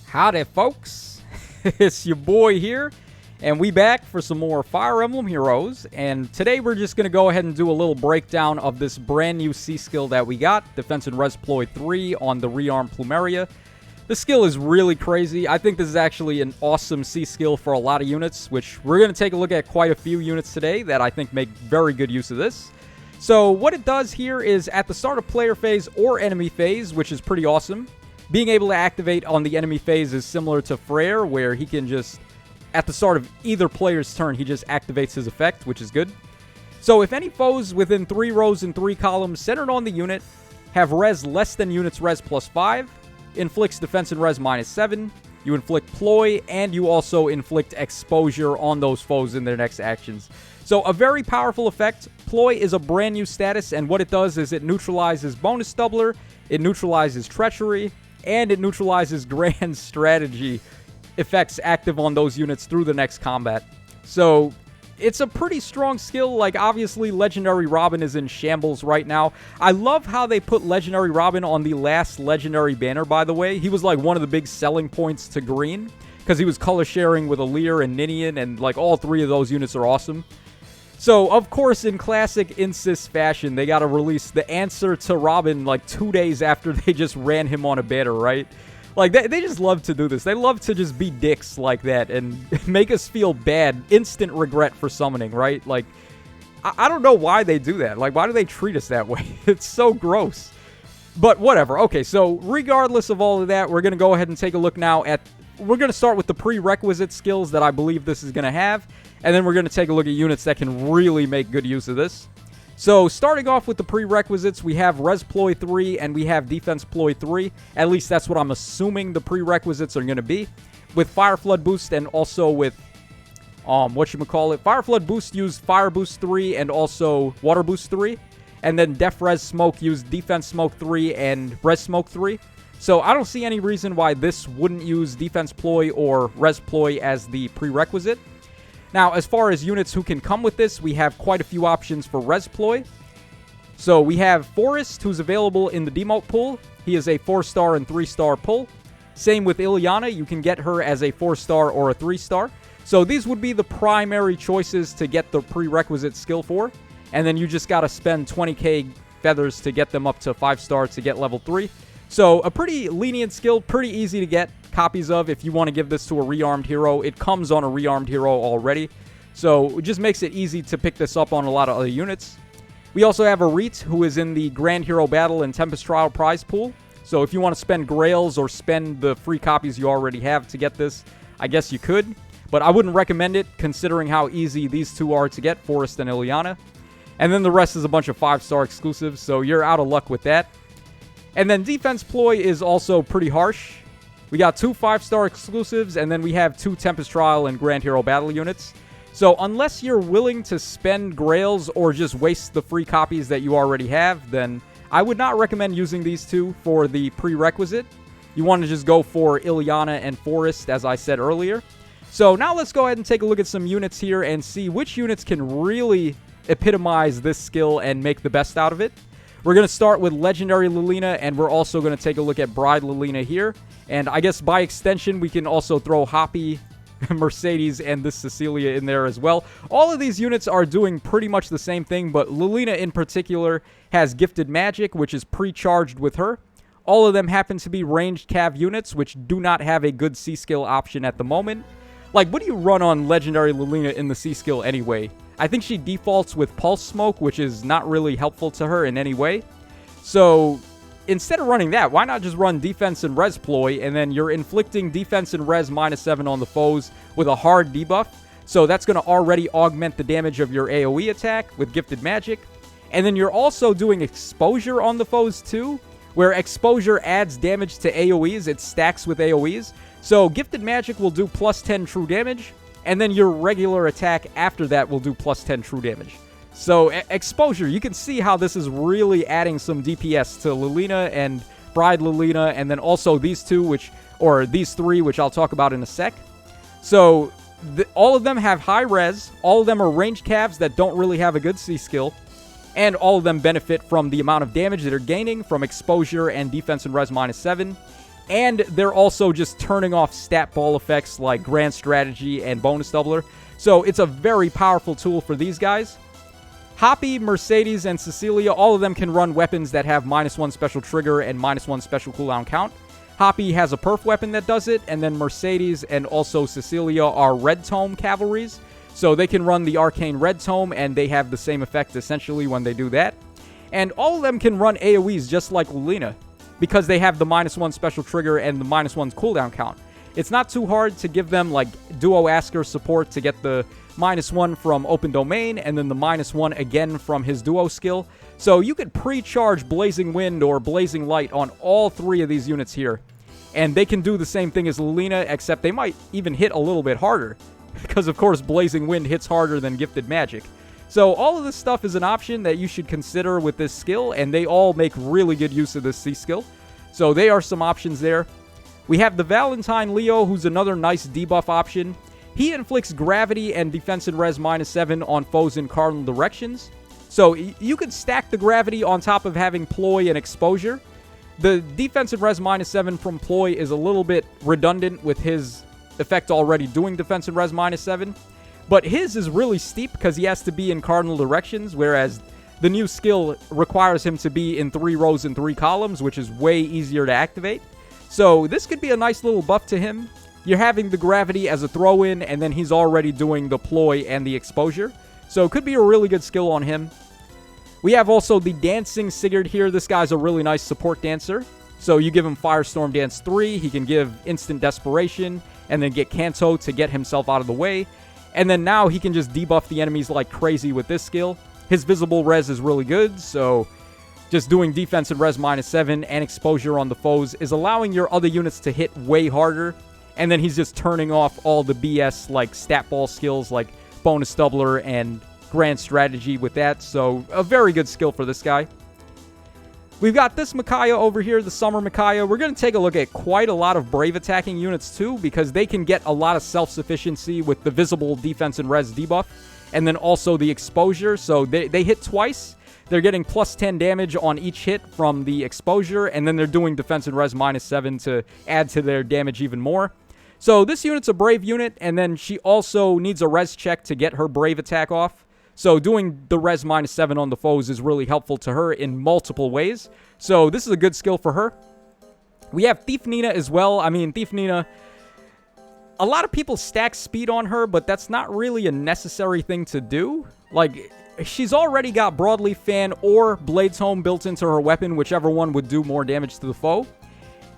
Howdy, folks. It's your boy here, and we back for some more Fire Emblem Heroes. And today we're just going to go ahead and do a little breakdown of this brand new C skill that we got, Defense and Res Ploy 3 on the Rearmed Plumeria. This skill is really crazy. I think this is actually an awesome C skill for a lot of units, which we're going to take a look at quite a few units today that I think make very good use of this. So what it does here is at the start of player phase or enemy phase, which is pretty awesome, being able to activate on the enemy phase is similar to Freyr, where he can just, at the start of either player's turn, he just activates his effect, which is good. So if any foes within 3 rows and 3 columns centered on the unit have res less than unit's res plus 5, inflicts defense and res minus 7, you inflict ploy, and you also inflict exposure on those foes in their next actions. So a very powerful effect. Ploy is a brand new status, and what it does is it neutralizes bonus doubler, it neutralizes treachery, and it neutralizes grand strategy effects active on those units through the next combat. So it's a pretty strong skill. Like, obviously, Legendary Robin is in shambles right now. I love how they put Legendary Robin on the last Legendary banner, by the way. He was, like, one of the big selling points to Green, because he was color sharing with Alear and Ninian, and, like, all 3 of those units are awesome. So, of course, in classic Insys fashion, they got to release the answer to Robin, like, 2 days after they just ran him on a banner, right? Like, they just love to do this. They love to just be dicks like that and make us feel bad. Instant regret for summoning, right? Like, I don't know why they do that. Like, why do they treat us that way? It's so gross. But whatever. Okay, so regardless of all of that, we're going to go ahead and take a look now at... We're going to start with the prerequisite skills that I believe this is going to have. And then we're going to take a look at units that can really make good use of this. So, starting off with the prerequisites, we have Res Ploy 3 and we have Defense Ploy 3. At least that's what I'm assuming the prerequisites are going to be. With Fire Flood Boost and also with, Fire Flood Boost used Fire Boost 3 and also Water Boost 3. And then Def Res Smoke used Defense Smoke 3 and Res Smoke 3. So, I don't see any reason why this wouldn't use Defense Ploy or Res Ploy as the prerequisite. Now, as far as units who can come with this, we have quite a few options for Res Ploy. So we have Forest, who's available in the demote pool. He is a 4-star and 3-star pull. Same with Ileana. You can get her as a 4-star or a 3-star. So these would be the primary choices to get the prerequisite skill for. And then you just got to spend 20k feathers to get them up to 5-star to get level 3. So a pretty lenient skill, pretty easy to get copies of if you want to give this to a rearmed hero. It comes on a rearmed hero already, so it just makes it easy to pick this up on a lot of other units. We also have Arit, who is in the Grand Hero Battle and Tempest Trial prize pool. So if you want to spend grails or spend the free copies you already have to get this, I guess you could. But I wouldn't recommend it, considering how easy these two are to get, Forest and Ileana. And then the rest is a bunch of 5-star exclusives, so you're out of luck with that. And then Defense Ploy is also pretty harsh. We got 2 5-star exclusives, and then we have 2 Tempest Trial and Grand Hero Battle units. So unless you're willing to spend grails or just waste the free copies that you already have, then I would not recommend using these 2 for the prerequisite. You want to just go for Ileana and Forest, as I said earlier. So now let's go ahead and take a look at some units here and see which units can really epitomize this skill and make the best out of it. We're going to start with Legendary Lilina, and we're also going to take a look at Bride Lilina here. And I guess by extension, we can also throw Hoppy, Mercedes, and this Cecilia in there as well. All of these units are doing pretty much the same thing, but Lilina in particular has Gifted Magic, which is pre-charged with her. All of them happen to be ranged cav units, which do not have a good C-skill option at the moment. Like, what do you run on Legendary Lilina in the C-skill anyway? I think she defaults with Pulse Smoke, which is not really helpful to her in any way. So, instead of running that, why not just run Defense and Res Ploy, and then you're inflicting Defense and Res minus 7 on the foes with a hard debuff. So that's going to already augment the damage of your AoE attack with Gifted Magic. And then you're also doing Exposure on the foes too, where Exposure adds damage to AoEs. It stacks with AoEs. So Gifted Magic will do plus 10 true damage, and then your regular attack after that will do plus 10 true damage. So Exposure, you can see how this is really adding some DPS to Lilina and Bride Lilina, and then also these 2, these 3, which I'll talk about in a sec. So all of them have high res, all of them are ranged calves that don't really have a good C skill, and all of them benefit from the amount of damage that they're gaining from Exposure and Defense and Res minus 7. And they're also just turning off stat ball effects like Grand Strategy and Bonus Doubler. So it's a very powerful tool for these guys. Hoppy, Mercedes, and Cecilia, all of them can run weapons that have -1 special trigger and -1 special cooldown count. Hoppy has a perf weapon that does it, and then Mercedes and also Cecilia are Red Tome cavalries. So they can run the Arcane Red Tome, and they have the same effect essentially when they do that. And all of them can run AoEs just like Lulina, because they have the -1 special trigger and the -1 cooldown count. It's not too hard to give them like Duo Asker support to get the -1 from Open Domain, and then the -1 again from his Duo skill. So you could pre-charge Blazing Wind or Blazing Light on all 3 of these units here. And they can do the same thing as Lulina, except they might even hit a little bit harder. Because, of course, Blazing Wind hits harder than Gifted Magic. So all of this stuff is an option that you should consider with this skill, and they all make really good use of this C skill. So they are some options there. We have the Valentine Leo, who's another nice debuff option. He inflicts gravity and defense and res -7 on foes in cardinal directions. So you could stack the gravity on top of having Ploy and exposure. The defense and res -7 from Ploy is a little bit redundant with his effect already doing defense and res -7. But his is really steep because he has to be in cardinal directions, whereas the new skill requires him to be in 3 rows and 3 columns, which is way easier to activate. So this could be a nice little buff to him. You're having the gravity as a throw-in, and then he's already doing the Ploy and the exposure. So it could be a really good skill on him. We have also the Dancing Sigurd here. This guy's a really nice support dancer. So you give him Firestorm Dance 3, he can give Instant Desperation, and then get Kanto to get himself out of the way. And then now he can just debuff the enemies like crazy with this skill. His visible res is really good, so just doing defense and res -7 and exposure on the foes is allowing your other units to hit way harder. And then he's just turning off all the BS like stat ball skills like Bonus Doubler and Grand Strategy with that. So a very good skill for this guy. We've got this Micaiah over here, the Summer Micaiah. We're going to take a look at quite a lot of Brave attacking units too, because they can get a lot of self-sufficiency with the visible defense and res debuff, and then also the exposure. So they hit twice. They're getting +10 damage on each hit from the exposure, and then they're doing defense and res -7 to add to their damage even more. So this unit's a Brave unit, and then she also needs a res check to get her Brave attack off. So doing the res -7 on the foes is really helpful to her in multiple ways. So this is a good skill for her. We have Thief Nina as well. I mean, Thief Nina, a lot of people stack speed on her, but that's not really a necessary thing to do. Like, she's already got Broadleaf Fan or Blades Home built into her weapon, whichever one would do more damage to the foe.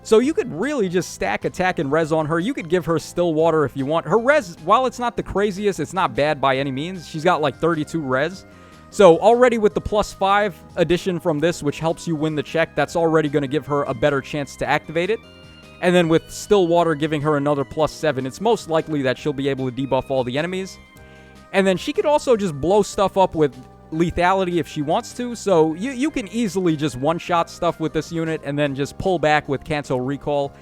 So you could really just stack attack and res on her. You could give her Still Water if you want. Her res, while it's not the craziest, it's not bad by any means. She's got like 32 res. So already with the +5 addition from this, which helps you win the check, that's already going to give her a better chance to activate it. And then with Still Water giving her another +7, it's most likely that she'll be able to debuff all the enemies. And then she could also just blow stuff up with lethality if she wants to, so you can easily just one-shot stuff with this unit and then just pull back with Kanto Recall,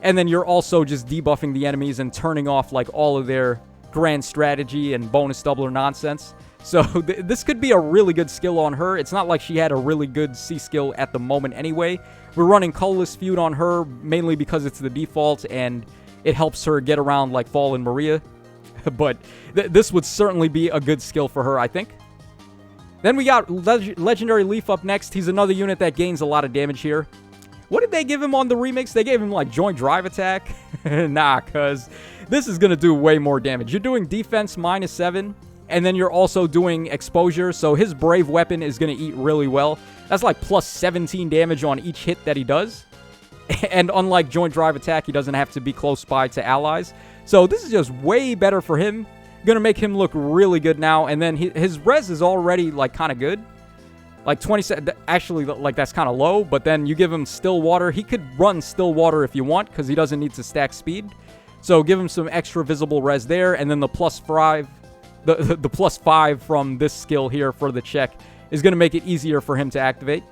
and then you're also just debuffing the enemies and turning off like all of their Grand Strategy and Bonus Doubler nonsense. So this could be a really good skill on her. It's not like she had a really good C skill at the moment anyway. We're running Colorless Feud on her mainly because it's the default and it helps her get around like Fallen Maria, but this would certainly be a good skill for her, I think. Then we got Legendary Leaf up next. He's another unit that gains a lot of damage here. What did they give him on the remix? They gave him like Joint Drive Attack? Nah, because this is going to do way more damage. You're doing defense -7, and then you're also doing exposure, so his Brave weapon is going to eat really well. That's like +17 damage on each hit that he does. And unlike Joint Drive Attack, he doesn't have to be close by to allies. So this is just way better for him. Gonna make him look really good now, and then his res is already like kind of good, like 20. Actually, like that's kind of low. But then you give him Still Water. He could run Still Water if you want, because he doesn't need to stack speed. So give him some extra visible res there, and then the +5, the +5 from this skill here for the check is gonna make it easier for him to activate.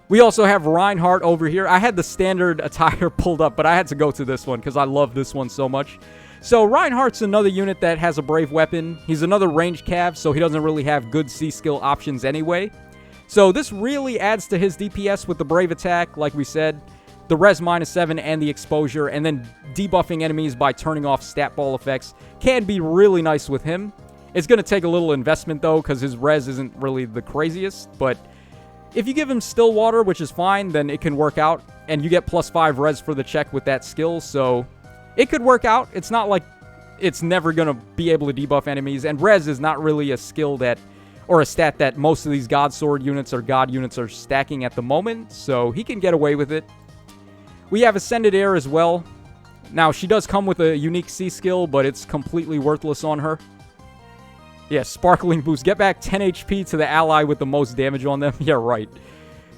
We also have Reinhardt over here. I had the standard attire pulled up, but I had to go to this one because I love this one so much. So Reinhardt's another unit that has a Brave weapon. He's another ranged cav, so he doesn't really have good C skill options anyway. So this really adds to his DPS with the Brave attack, like we said. the res -7 and the exposure, and then debuffing enemies by turning off stat ball effects can be really nice with him. It's going to take a little investment, though, because his res isn't really the craziest, but if you give him still water, which is fine, then it can work out, and you get +5 res for the check with that skill, so it could work out. It's not like it's never going to be able to debuff enemies, and res is not really a skill that, or a stat that most of these God Sword units or God units are stacking at the moment, so he can get away with it. We have Ascended Air as well. Now, she does come with a unique C skill, but it's completely worthless on her. Yeah, Sparkling Boost. Get back 10 HP to the ally with the most damage on them. Yeah, right.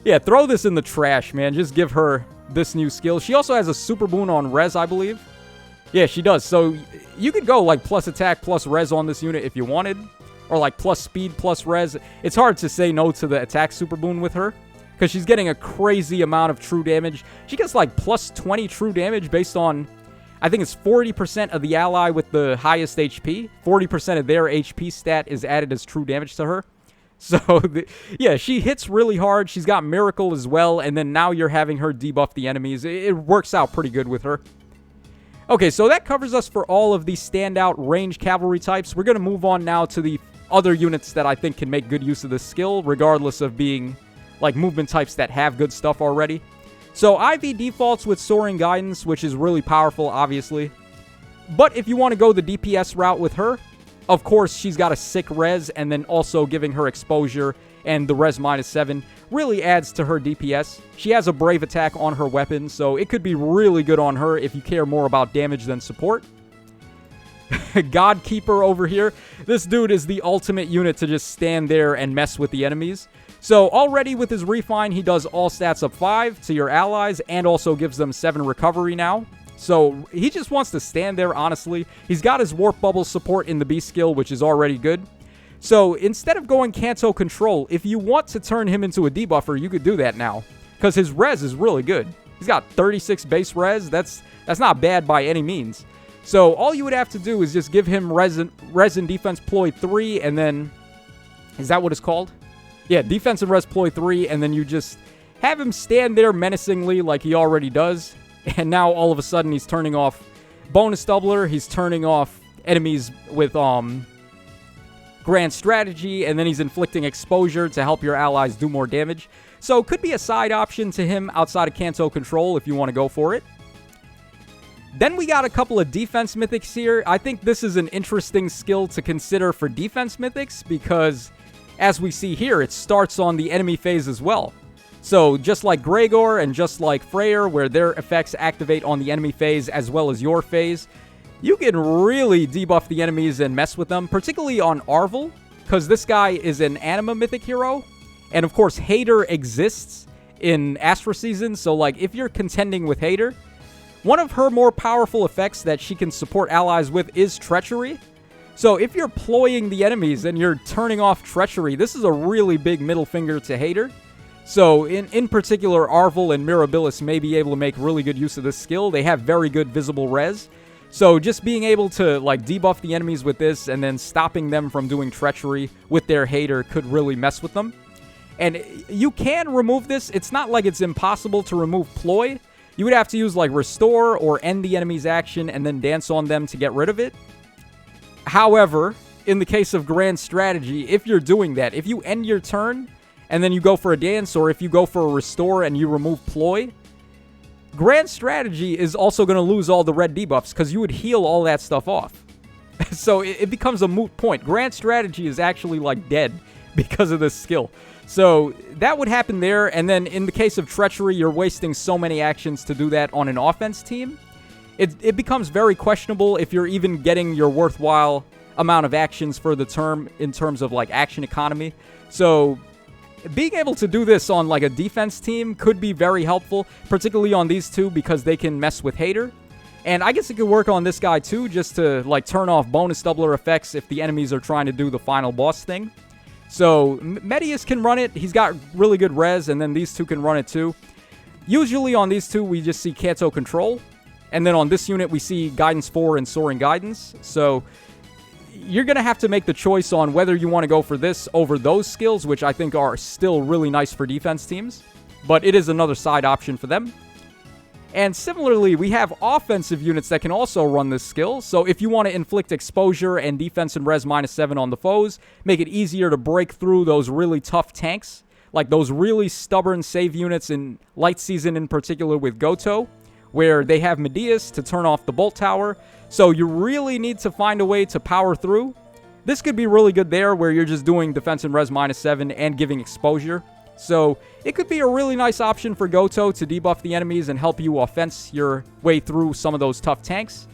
Yeah, throw this in the trash, man. Just give her this new skill. She also has a super boon on res, I believe. Yeah, she does. So you could go like plus attack, plus res on this unit if you wanted. Or like plus speed, plus res. It's hard to say no to the attack super boon with her, because she's getting a crazy amount of true damage. She gets like plus 20 true damage based on, I think it's 40% of the ally with the highest HP. 40% of their HP stat is added as true damage to her. So, yeah, she hits really hard. She's got Miracle as well, and then now you're having her debuff the enemies. It works out pretty good with her. Okay, so that covers us for all of the standout range cavalry types. We're going to move on now to the other units that I think can make good use of this skill, regardless of being like movement types that have good stuff already. So IV defaults with Soaring Guidance, which is really powerful, obviously. But if you want to go the DPS route with her, of course, she's got a sick res, and then also giving her exposure and the res -7 really adds to her DPS. She has a Brave attack on her weapon, so it could be really good on her if you care more about damage than support. Godkeeper over here. This dude is the ultimate unit to just stand there and mess with the enemies. So already with his Refine, he does all stats up 5 to your allies and also gives them 7 recovery now. So he just wants to stand there, honestly. He's got his Warp Bubble support in the B skill, which is already good. So instead of going Kanto Control, if you want to turn him into a debuffer, you could do that now, because his res is really good. He's got 36 base res. That's not bad by any means. So all you would have to do is just give him res and defense ploy 3, and then, is that what it's called? Yeah, defense and res ploy 3, and then you just have him stand there menacingly like he already does. And now all of a sudden he's turning off bonus doubler, he's turning off enemies with grand strategy, and then he's inflicting exposure to help your allies do more damage. So could be a side option to him outside of Kanto Control if you want to go for it. Then we got a couple of defense mythics here. I think this is an interesting skill to consider for defense mythics because, as we see here, it starts on the enemy phase as well. So just like Gregor and just like Freyr, where their effects activate on the enemy phase as well as your phase, you can really debuff the enemies and mess with them, particularly on Arvel, because this guy is an Anima mythic hero. And of course, Hater exists in Astra Season, so like if you're contending with Hater, one of her more powerful effects that she can support allies with is Treachery. So if you're ploying the enemies and you're turning off Treachery, this is a really big middle finger to Hater. So in particular, Arvel and Mirabilis may be able to make really good use of this skill. They have very good visible res. So just being able to like debuff the enemies with this and then stopping them from doing Treachery with their Hater could really mess with them. And you can remove this. It's not like it's impossible to remove Ploy. You would have to use like Restore or end the enemy's action and then dance on them to get rid of it. However, in the case of Grand Strategy, if you're doing that, if you end your turn and then you go for a dance, or if you go for a Restore and you remove Ploy, Grand Strategy is also going to lose all the red debuffs because you would heal all that stuff off. So it becomes a moot point. Grand Strategy is actually like dead because of this skill. So that would happen there, and then in the case of Treachery, you're wasting so many actions to do that on an offense team. It becomes very questionable if you're even getting your worthwhile amount of actions for the term in terms of like action economy. So being able to do this on like a defense team could be very helpful, particularly on these two because they can mess with Hater. And I guess it could work on this guy too, just to like turn off bonus doubler effects if the enemies are trying to do the final boss thing. So Medius can run it. He's got really good res, and then these two can run it too. Usually on these two, we just see Kanto Control. And then on this unit, we see Guidance 4 and Soaring Guidance. So you're going to have to make the choice on whether you want to go for this over those skills, which I think are still really nice for defense teams. But it is another side option for them. And similarly, we have offensive units that can also run this skill. So if you want to inflict exposure and defense and res -7 on the foes, make it easier to break through those really tough tanks, like those really stubborn save units in Light Season in particular with Goto, where they have Medeus to turn off the Bolt Tower. So you really need to find a way to power through. This could be really good there, where you're just doing defense and res -7 and giving exposure. So it could be a really nice option for Goto to debuff the enemies and help you offense your way through some of those tough tanks.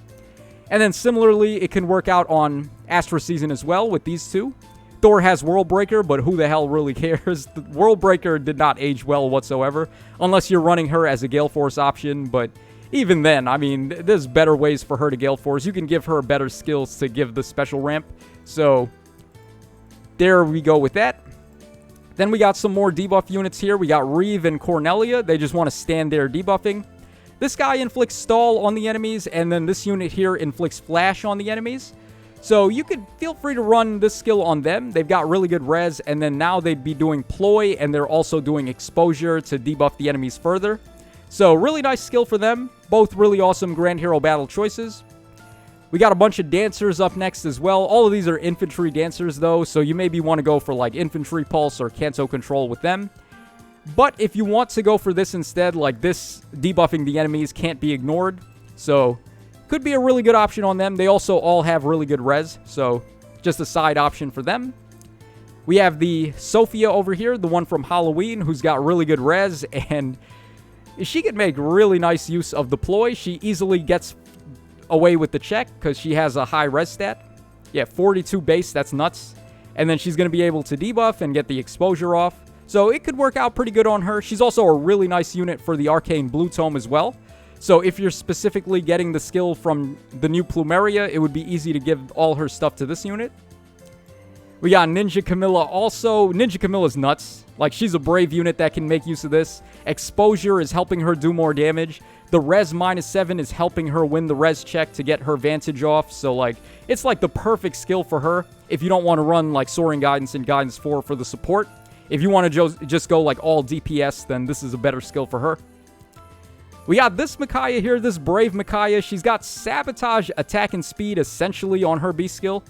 And then similarly, it can work out on Astra Season as well with these two. Thor has World Breaker, but who the hell really cares? The World Breaker did not age well whatsoever, unless you're running her as a Gale Force option. But even then, I mean, there's better ways for her to Gale Force. You can give her better skills to give the special ramp. So there we go with that. Then we got some more debuff units here. We got Reeve and Cornelia. They just want to stand there debuffing. This guy inflicts stall on the enemies, and then this unit here inflicts flash on the enemies. So you could feel free to run this skill on them. They've got really good res, and then now they'd be doing Ploy, and they're also doing exposure to debuff the enemies further. So really nice skill for them. Both really awesome Grand Hero battle choices. We got a bunch of dancers up next as well. All of these are infantry dancers, though, so you maybe want to go for, like, infantry pulse or Kanto control with them. But if you want to go for this instead, like this, debuffing the enemies can't be ignored. So, could be a really good option on them. They also all have really good res, so just a side option for them. We have the Sophia over here, the one from Halloween, who's got really good res, and she could make really nice use of the Ploy. She easily gets away with the check because she has a high res stat. Yeah, 42 base, that's nuts. And then she's going to be able to debuff and get the exposure off. So it could work out pretty good on her. She's also a really nice unit for the Arcane Blue Tome as well. So if you're specifically getting the skill from the new Plumeria, it would be easy to give all her stuff to this unit. We got Ninja Camilla also. Ninja Camilla's nuts. Like, she's a brave unit that can make use of this. Exposure is helping her do more damage. The res -7 is helping her win the res check to get her Vantage off. So, like, it's like the perfect skill for her if you don't want to run, like, Soaring Guidance and Guidance 4 for the support. If you want to just go, like, all DPS, then this is a better skill for her. We got this Micaiah here, this brave Micaiah. She's got Sabotage, Attack, and Speed essentially on her B skill.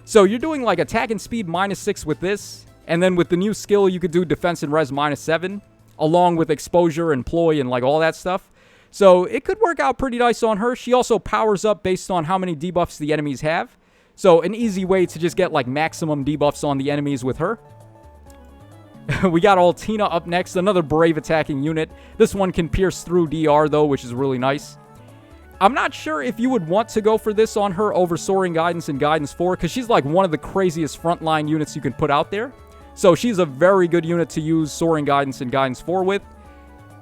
So you're doing, like, Attack and Speed -6 with this. And then with the new skill, you could do Defense and Res -7, along with Exposure and Ploy and, like, all that stuff. So it could work out pretty nice on her. She also powers up based on how many debuffs the enemies have. So an easy way to just get, like, maximum debuffs on the enemies with her. We got Altina up next, another brave attacking unit. This one can pierce through DR, though, which is really nice. I'm not sure if you would want to go for this on her over Soaring Guidance and Guidance 4, because she's, like, one of the craziest frontline units you can put out there. So she's a very good unit to use Soaring Guidance and Guidance 4 with.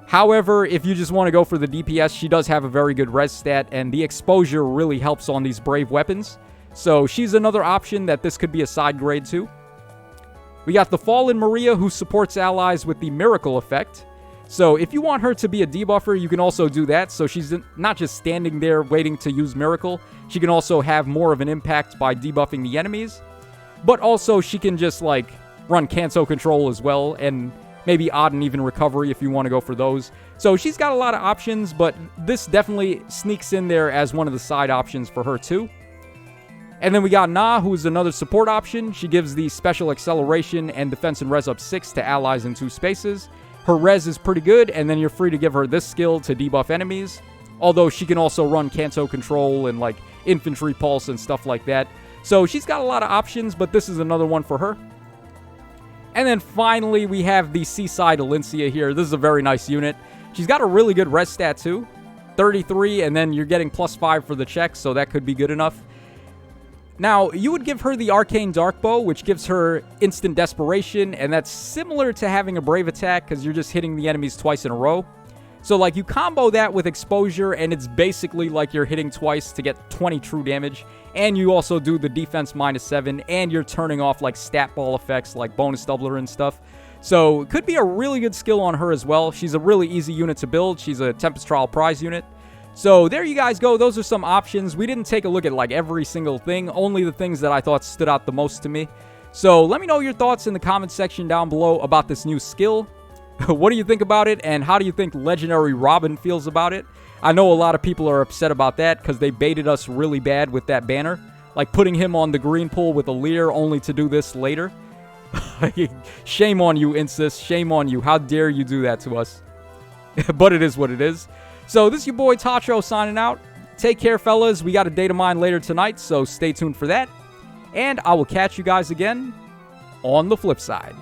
However, if you just want to go for the DPS, she does have a very good res stat, and the exposure really helps on these brave weapons. So she's another option that this could be a side grade to. We got the Fallen Maria, who supports allies with the Miracle effect. So if you want her to be a debuffer, you can also do that. So she's not just standing there waiting to use Miracle. She can also have more of an impact by debuffing the enemies. But also she can just, like, run Kanto control as well, and maybe odd and even recovery if you want to go for those. So she's got a lot of options, but this definitely sneaks in there as one of the side options for her too. And then we got Na, who's another support option. She gives the special acceleration and defense and res up 6 to allies in 2 spaces. Her res is pretty good, and then you're free to give her this skill to debuff enemies. Although she can also run Kanto control and, like, infantry pulse and stuff like that. So she's got a lot of options, but this is another one for her. And then finally, we have the Seaside Alincia here. This is a very nice unit. She's got a really good res stat too. 33, and then you're getting +5 for the check, so that could be good enough. Now, you would give her the Arcane Dark Bow, which gives her instant desperation, and that's similar to having a Brave Attack, because you're just hitting the enemies twice in a row. So, like, you combo that with exposure, and it's basically like you're hitting twice to get 20 true damage. And you also do the defense -7, and you're turning off, like, stat ball effects, like bonus doubler and stuff. So, it could be a really good skill on her as well. She's a really easy unit to build. She's a Tempest Trial Prize unit. So, there you guys go. Those are some options. We didn't take a look at, like, every single thing, only the things that I thought stood out the most to me. So, let me know your thoughts in the comment section down below about this new skill. What do you think about it, and how do you think Legendary Robin feels about it? I know a lot of people are upset about that because they baited us really bad with that banner. Like putting him on the green pool with a Leer only to do this later. Shame on you, Insys. Shame on you. How dare you do that to us? But it is what it is. So this is your boy Tacho signing out. Take care, fellas. We got a data mine later tonight, so stay tuned for that. And I will catch you guys again on the flip side.